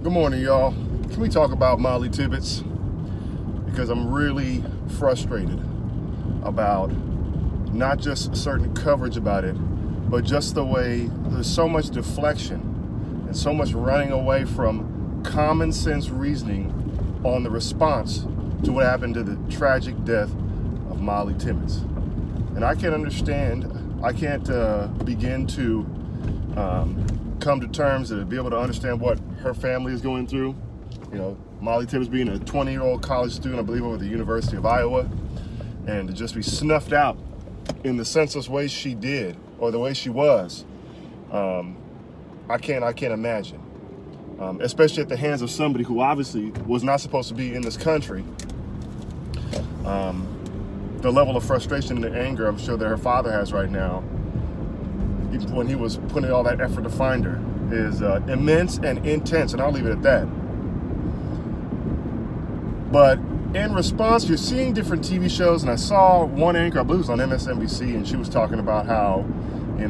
Good morning, y'all. Can we talk about Mollie Tibbets? Because I'm really frustrated about not just certain coverage about it, but just the way there's so much deflection and so much running away from common sense reasoning on the response to what happened to the tragic death of Mollie Tibbets. And I can't understand, I can't begin to come to terms to be able to understand what her family is going through. You know, Mollie Tibbets being a 20-year-old college student, I believe, over at the University of Iowa, and to just be snuffed out in the senseless way she did, or the way she was, I can't imagine. Especially at the hands of somebody who obviously was not supposed to be in this country. The level of frustration and anger I'm sure that her father has right now, when he was putting all that effort to find her, is immense and intense, and I'll leave it at that. But in response, you're seeing different TV shows, and I saw one anchor, I believe it was on MSNBC, and she was talking about how, we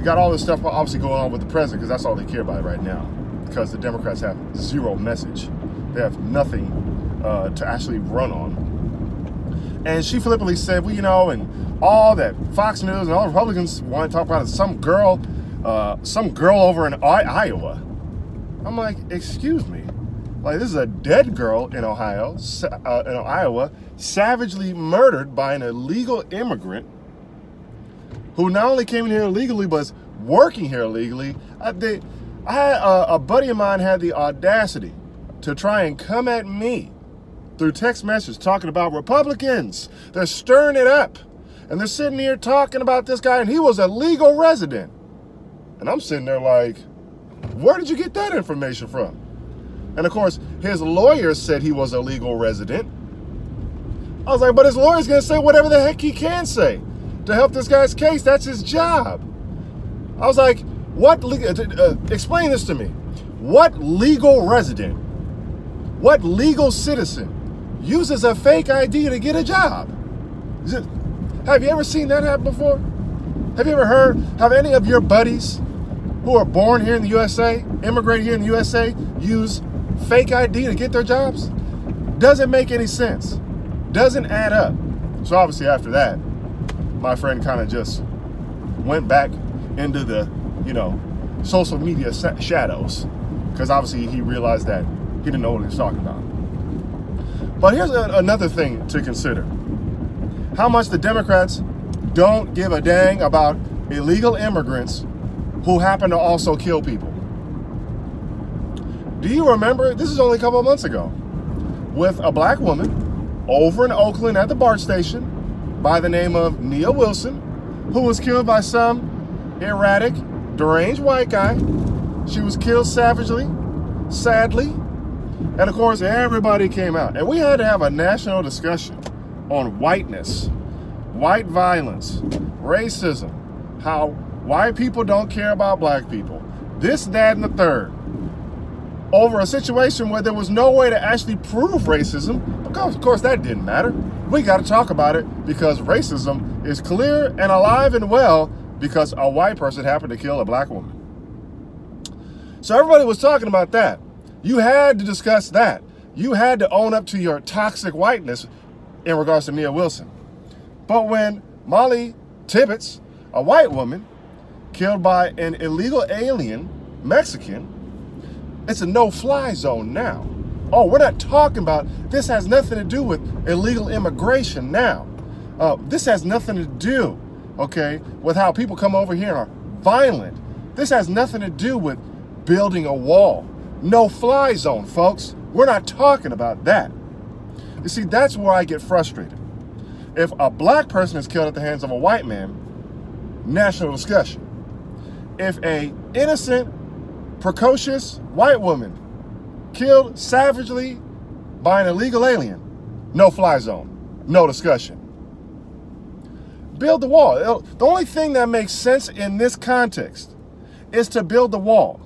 got all this stuff obviously going on with the president, because that's all they care about right now, because the Democrats have zero message. They have nothing to actually run on. And she flippantly said, well, and all that Fox News and all the Republicans want to talk about is some girl over in Iowa. I'm like, excuse me. Like, this is a dead girl in Iowa, savagely murdered by an illegal immigrant who not only came in here illegally, but is working here illegally. I had a buddy of mine had the audacity to try and come at me through text message talking about Republicans. They're stirring it up. And they're sitting here talking about this guy, and he was a legal resident. And I'm sitting there like, where did you get that information from? And of course, his lawyer said he was a legal resident. I was like, but his lawyer's gonna say whatever the heck he can say to help this guy's case. That's his job. I was like, explain this to me. What legal resident, what legal citizen uses a fake ID to get a job? Have you ever seen that happen before? Have you ever have any of your buddies who are born here in the USA, immigrated here in the USA, use fake ID to get their jobs? Doesn't make any sense. Doesn't add up. So obviously after that, my friend kind of just went back into the, social media shadows, because obviously he realized that he didn't know what he was talking about. But here's another thing to consider. How much the Democrats don't give a dang about illegal immigrants who happen to also kill people. Do you remember, this is only a couple of months ago, with a black woman over in Oakland at the BART station by the name of Nia Wilson, who was killed by some erratic, deranged white guy. She was killed savagely, sadly, and of course everybody came out. And we had to have a national discussion on whiteness, white violence, racism, how white people don't care about black people, this, that, and the third, over a situation where there was no way to actually prove racism, because of course that didn't matter. We got to talk about it because racism is clear and alive and well because a white person happened to kill a black woman. So everybody was talking about that. You had to discuss that. You had to own up to your toxic whiteness in regards to Nia Wilson. But when Mollie Tibbets, a white woman, killed by an illegal alien, Mexican, it's a no-fly zone now. Oh, we're not talking about, this has nothing to do with illegal immigration now. This has nothing to do, okay, with how people come over here and are violent. This has nothing to do with building a wall. No-fly zone, folks. We're not talking about that. You see, that's where I get frustrated. If a black person is killed at the hands of a white man, national discussion. If a innocent, precocious white woman killed savagely by an illegal alien, no-fly zone, no discussion. Build the wall. The only thing that makes sense in this context is to build the wall.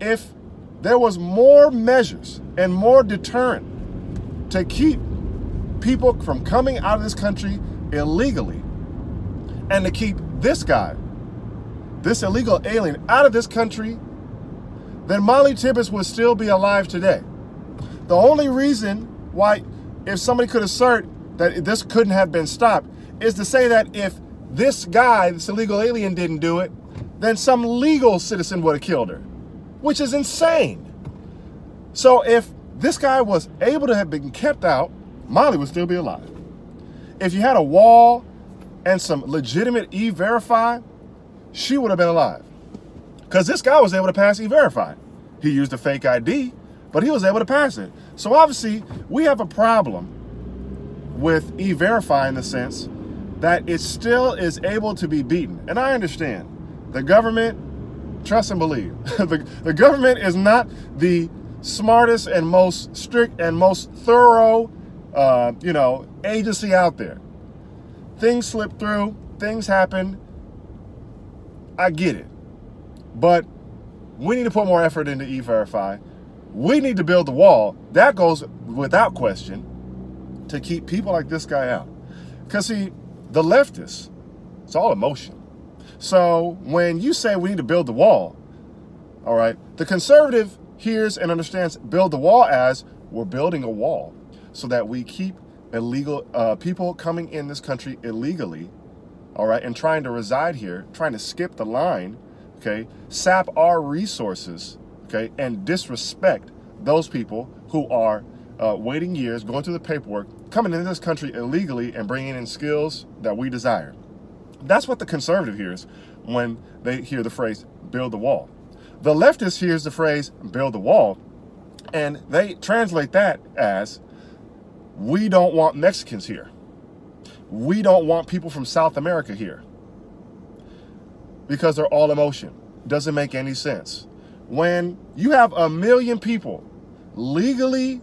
If there was more measures and more deterrent to keep people from coming out of this country illegally, and to keep this guy, this illegal alien, out of this country, then Mollie Tibbets would still be alive today. The only reason why, if somebody could assert that this couldn't have been stopped, is to say that if this guy, this illegal alien, didn't do it, then some legal citizen would have killed her, which is insane. So if this guy was able to have been kept out, Mollie would still be alive. If you had a wall and some legitimate E-Verify, she would have been alive. Because this guy was able to pass E-Verify. He used a fake ID, but he was able to pass it. So obviously, we have a problem with E-Verify in the sense that it still is able to be beaten. And I understand. The government, trust and believe, the government is not the smartest and most strict and most thorough, agency out there. Things slip through, things happen. I get it. But we need to put more effort into E-Verify. We need to build the wall. That goes without question to keep people like this guy out. Because see, the leftists, it's all emotion. So when you say we need to build the wall, all right, the conservative hears and understands build the wall as we're building a wall so that we keep illegal people coming in this country illegally, all right, and trying to reside here, trying to skip the line, okay, sap our resources, okay, and disrespect those people who are waiting years, going through the paperwork, coming into this country illegally and bringing in skills that we desire. That's what the conservative hears when they hear the phrase build the wall. The leftist hears the phrase build the wall, and they translate that as we don't want Mexicans here. We don't want people from South America here. Because they're all emotion. Doesn't make any sense. When you have 1 million people legally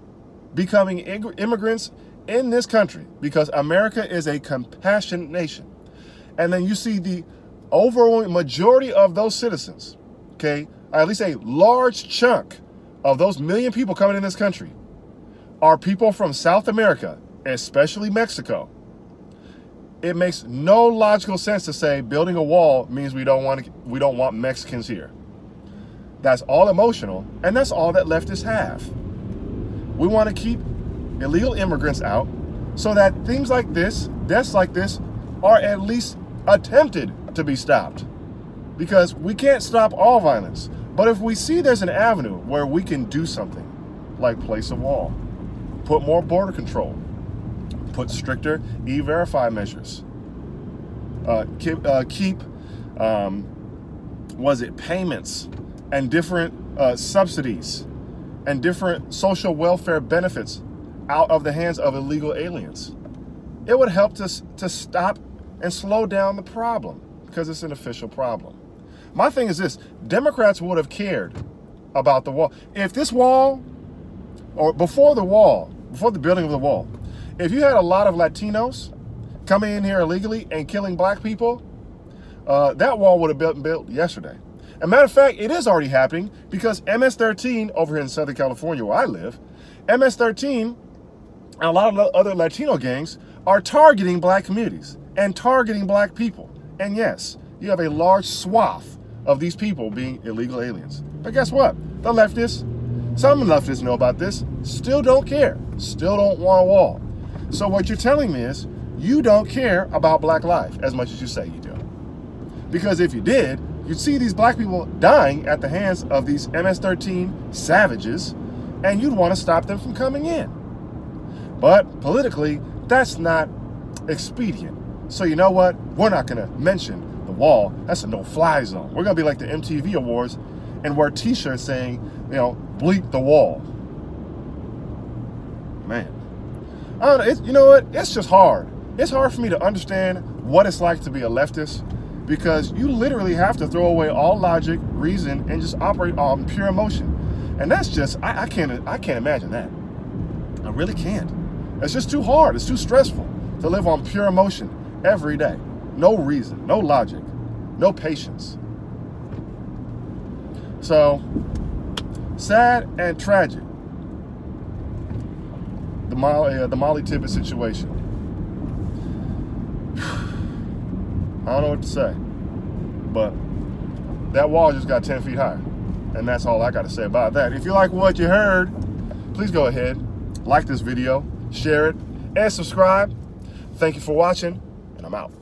becoming immigrants in this country because America is a compassionate nation, and then you see the overwhelming majority of those citizens, okay, at least a large chunk of those 1 million people coming in this country are people from South America, especially Mexico. It makes no logical sense to say building a wall means we don't want Mexicans here. That's all emotional, and that's all that leftists have. We want to keep illegal immigrants out so that things like this, deaths like this, are at least attempted to be stopped. Because we can't stop all violence. But if we see there's an avenue where we can do something, like place a wall, put more border control, put stricter E-Verify measures, keep payments and different subsidies and different social welfare benefits out of the hands of illegal aliens. It would help us to stop and slow down the problem because it's an official problem. My thing is this, Democrats would have cared about the wall. If this wall, or before the building of the wall, if you had a lot of Latinos coming in here illegally and killing black people, that wall would have been built yesterday. As a matter of fact, it is already happening because MS-13 over here in Southern California where I live, MS-13 and a lot of other Latino gangs are targeting black communities and targeting black people. And yes, you have a large swath of these people being illegal aliens. But guess what? The leftists, some leftists know about this, still don't care, still don't want a wall. So what you're telling me is you don't care about black life as much as you say you do. Because if you did, you'd see these black people dying at the hands of these MS-13 savages, and you'd want to stop them from coming in. But politically, that's not expedient. So you know what? We're not going to mention the wall. That's a no-fly zone. We're going to be like the MTV Awards and wear t-shirts saying, bleep the wall. Man. I don't know. You know what? It's just hard. It's hard for me to understand what it's like to be a leftist because you literally have to throw away all logic, reason, and just operate on pure emotion. And that's just, I can't imagine that. I really can't. It's just too hard. It's too stressful to live on pure emotion every day. No reason, no logic, no patience. So, sad and tragic. The Mollie Tibbets situation. I don't know what to say, but that wall just got 10 feet higher. And that's all I got to say about that. If you like what you heard, please go ahead, like this video, share it, and subscribe. Thank you for watching, and I'm out.